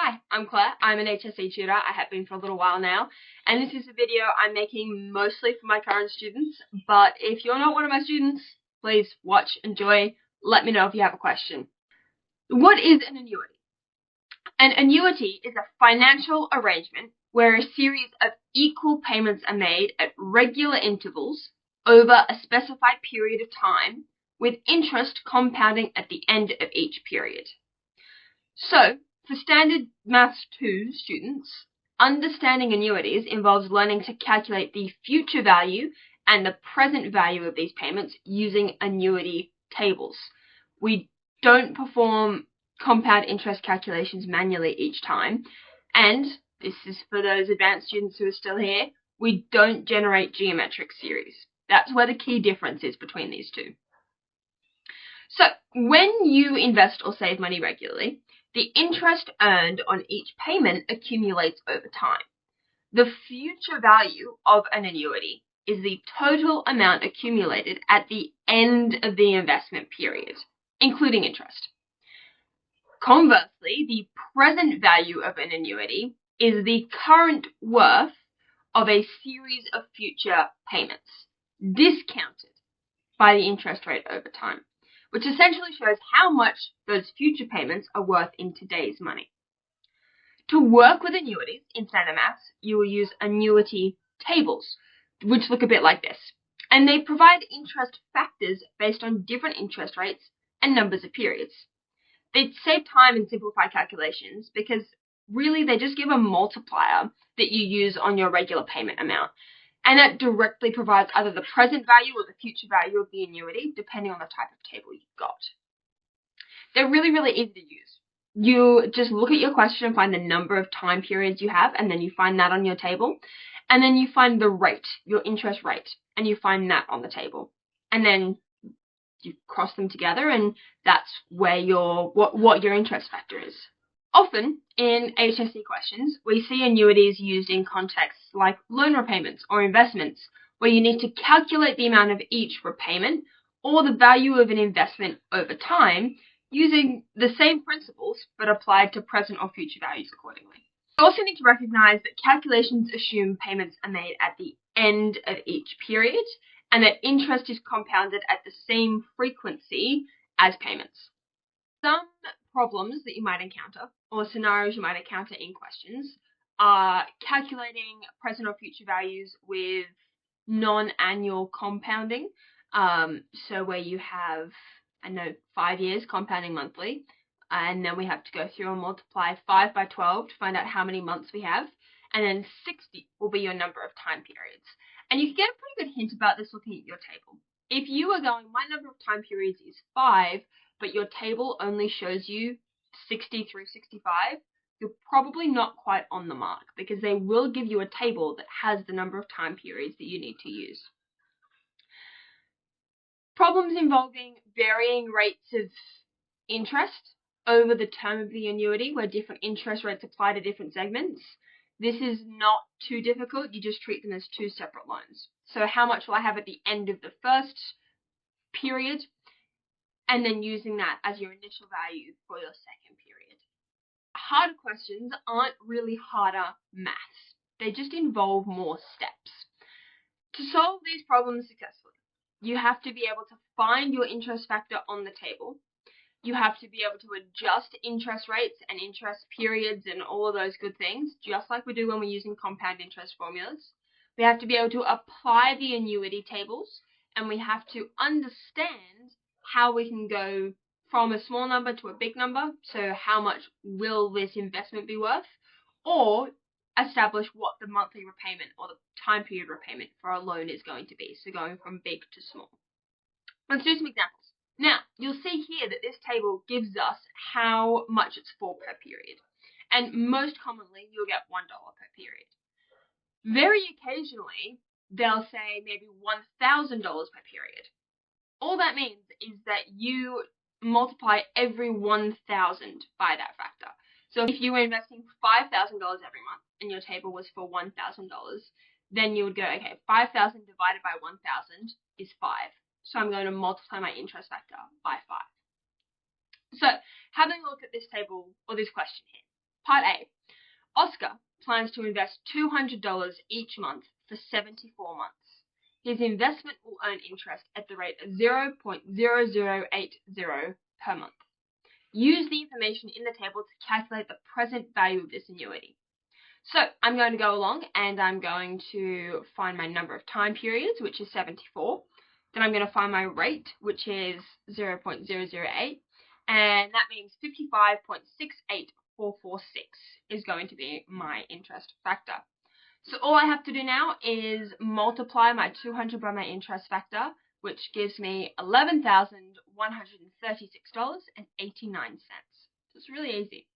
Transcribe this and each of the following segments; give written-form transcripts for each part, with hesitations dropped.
Hi, I'm Claire. I'm an HSC tutor. I have been for a little while now, and this is a video I'm making mostly for my current students, but if you're not one of my students, please watch, enjoy, let me know if you have a question. What is an annuity? An annuity is a financial arrangement where a series of equal payments are made at regular intervals over a specified period of time, with interest compounding at the end of each period. So, for Standard Maths 2 students, understanding annuities involves learning to calculate the future value and the present value of these payments using annuity tables. We don't perform compound interest calculations manually each time, and this is for those advanced students who are still here, we don't generate geometric series. That's where the key difference is between these two. So, when you invest or save money regularly, the interest earned on each payment accumulates over time. The future value of an annuity is the total amount accumulated at the end of the investment period, including interest. Conversely, the present value of an annuity is the current worth of a series of future payments, discounted by the interest rate over time, which essentially shows how much those future payments are worth in today's money. To work with annuities in Standard Maths, you will use annuity tables, which look a bit like this. And they provide interest factors based on different interest rates and numbers of periods. They save time and simplify calculations because really they just give a multiplier that you use on your regular payment amount. And that directly provides either the present value or the future value of the annuity, depending on the type of table you've got. They're really, really easy to use. You just look at your question and find the number of time periods you have, and then you find that on your table. And then you find the rate, your interest rate, and you find that on the table. And then you cross them together, and that's where what your interest factor is. Often, in HSC questions, we see annuities used in contexts like loan repayments or investments, where you need to calculate the amount of each repayment or the value of an investment over time using the same principles but applied to present or future values accordingly. You also need to recognize that calculations assume payments are made at the end of each period and that interest is compounded at the same frequency as payments. Some problems that you might encounter, or scenarios you might encounter in questions, are calculating present or future values with non-annual compounding. So where you have, 5 years compounding monthly, and then we have to go through and multiply 5 by 12 to find out how many months we have, and then 60 will be your number of time periods. And you can get a pretty good hint about this looking at your table. If you are going, my number of time periods is 5, but your table only shows you 60 through 65, you're probably not quite on the mark because they will give you a table that has the number of time periods that you need to use. Problems involving varying rates of interest over the term of the annuity, where different interest rates apply to different segments. This is not too difficult. You just treat them as two separate loans. So how much will I have at the end of the first period? And then using that as your initial value for your second period. Harder questions aren't really harder maths. They just involve more steps. To solve these problems successfully, you have to be able to find your interest factor on the table. You have to be able to adjust interest rates and interest periods and all of those good things, just like we do when we're using compound interest formulas. We have to be able to apply the annuity tables, and we have to understand how we can go from a small number to a big number. So how much will this investment be worth? Or establish what the monthly repayment or the time period repayment for a loan is going to be. So going from big to small. Let's do some examples. Now, you'll see here that this table gives us how much it's for per period. And most commonly, you'll get $1 per period. Very occasionally, they'll say maybe $1,000 per period. All that means is that you multiply every 1,000 by that factor. So if you were investing $5,000 every month and your table was for $1,000, then you would go, okay, 5,000 divided by 1,000 is 5. So I'm going to multiply my interest factor by 5. So having a look at this table or this question here. Part A. Oscar plans to invest $200 each month for 74 months. His investment will earn interest at the rate of 0.0080 per month. Use the information in the table to calculate the present value of this annuity. So I'm going to go along and I'm going to find my number of time periods, which is 74. Then I'm going to find my rate, which is 0.008. And that means 55.68446 is going to be my interest factor. So all I have to do now is multiply my 200 by my interest factor, which gives me $11,136.89. So it's really easy.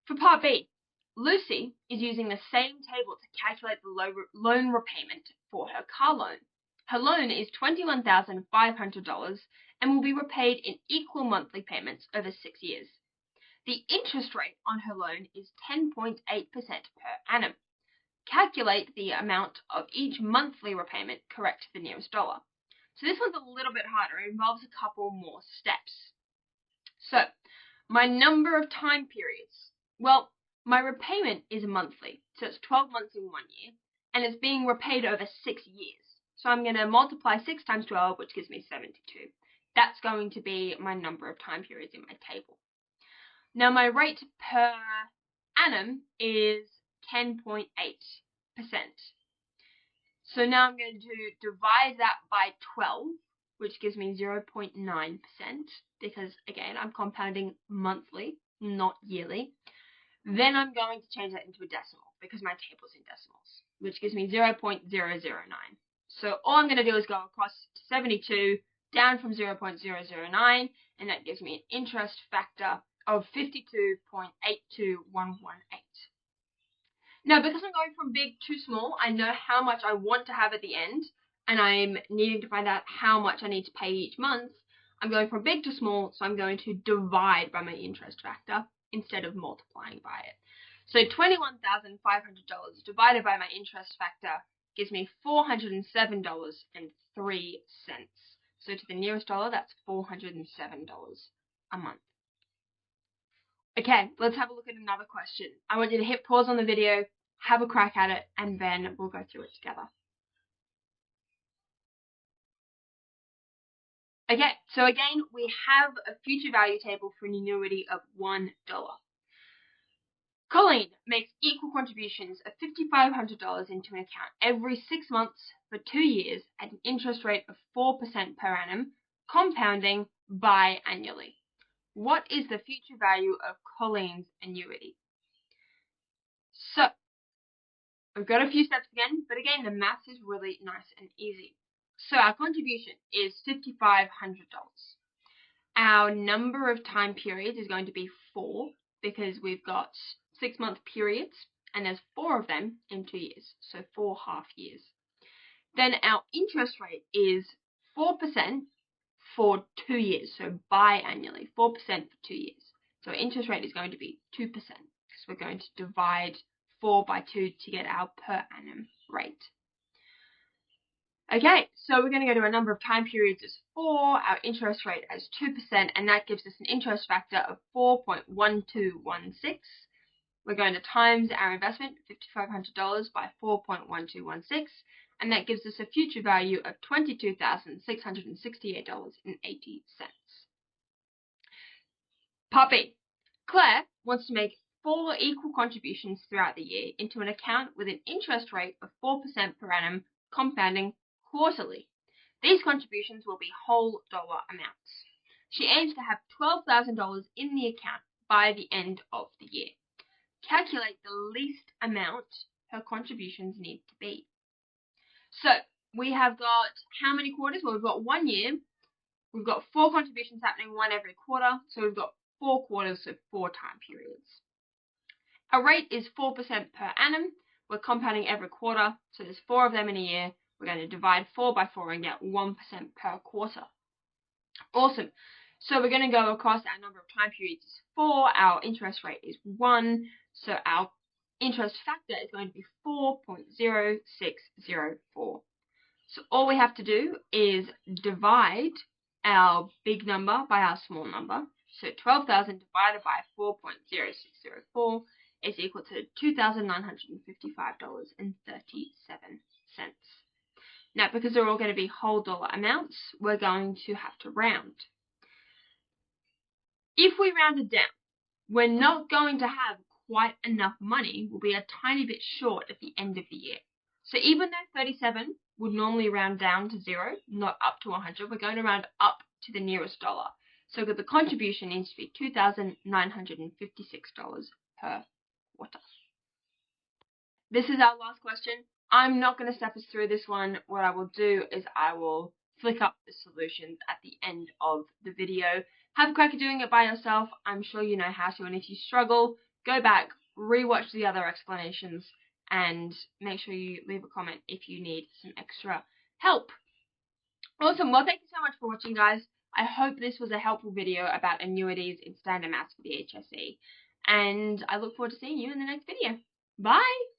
For part B, Lucy is using the same table to calculate the loan repayment for her car loan. Her loan is $21,500 and will be repaid in equal monthly payments over 6 years. The interest rate on her loan is 10.8% per annum. Calculate the amount of each monthly repayment correct to the nearest dollar. So this one's a little bit harder. It involves a couple more steps. So my number of time periods. Well, my repayment is monthly, so it's 12 months in 1 year, and it's being repaid over 6 years. So I'm going to multiply 6 times 12, which gives me 72. That's going to be my number of time periods in my table. Now my rate per annum is 10.8%. So now I'm going to divide that by 12, which gives me 0.9%, because again, I'm compounding monthly, not yearly. Then I'm going to change that into a decimal, because my table's in decimals, which gives me 0.009. So all I'm going to do is go across to 72, down from 0.009, and that gives me an interest factor of 52.82118. Now, because I'm going from big to small, I know how much I want to have at the end, and I'm needing to find out how much I need to pay each month. I'm going from big to small, so I'm going to divide by my interest factor instead of multiplying by it. So $21,500 divided by my interest factor gives me $407.03. So to the nearest dollar, that's $407 a month. Okay, let's have a look at another question. I want you to hit pause on the video, have a crack at it, and then we'll go through it together. Okay, so again, we have a future value table for an annuity of $1. Colleen makes equal contributions of $5,500 into an account every 6 months for 2 years at an interest rate of 4% per annum, compounding biannually. What is the future value of Colleen's annuity? So, we've got a few steps again, but again, the maths is really nice and easy. So our contribution is $5,500. Our number of time periods is going to be 4, because we've got 6-month periods, and there's 4 of them in 2 years, so 4 half years. Then our interest rate is 4% for 2 years, so biannually, 4% for 2 years. So our interest rate is going to be 2%, because we're going to divide 4 by 2 to get our per annum rate. Okay, so we're going to go to a number of time periods as 4, our interest rate as 2%, and that gives us an interest factor of 4.1216. We're going to times our investment, $5,500, by 4.1216, and that gives us a future value of $22,668.80. Part B. Claire wants to make 4 equal contributions throughout the year into an account with an interest rate of 4% per annum, compounding quarterly. These contributions will be whole dollar amounts. She aims to have $12,000 in the account by the end of the year. Calculate the least amount her contributions need to be. So we have got how many quarters? Well, we've got 1 year. We've got 4 contributions happening, 1 every quarter. So we've got 4 quarters, so 4 time periods. Our rate is 4% per annum. We're compounding every quarter, so there's 4 of them in a year. We're going to divide 4 by 4 and get 1% per quarter. Awesome. So we're going to go across our number of time periods is 4. Our interest rate is 1. So our interest factor is going to be 4.0604. So all we have to do is divide our big number by our small number. So 12,000 divided by 4.0604 is equal to $2,955.37. Now, because they're all going to be whole dollar amounts, we're going to have to round. If we round it down, we're not going to have quite enough money. We'll be a tiny bit short at the end of the year. So even though 37 would normally round down to 0, not up to 100, we're going to round up to the nearest dollar. So the contribution needs to be $2,956 per quarter. This is our last question. I'm not going to step us through this one. What I will do is I will flick up the solutions at the end of the video. Have a crack at doing it by yourself. I'm sure you know how to, and if you struggle, go back, rewatch the other explanations, and make sure you leave a comment if you need some extra help. Awesome. Well, thank you so much for watching, guys. I hope this was a helpful video about annuities in standard maths for the HSC, and I look forward to seeing you in the next video. Bye!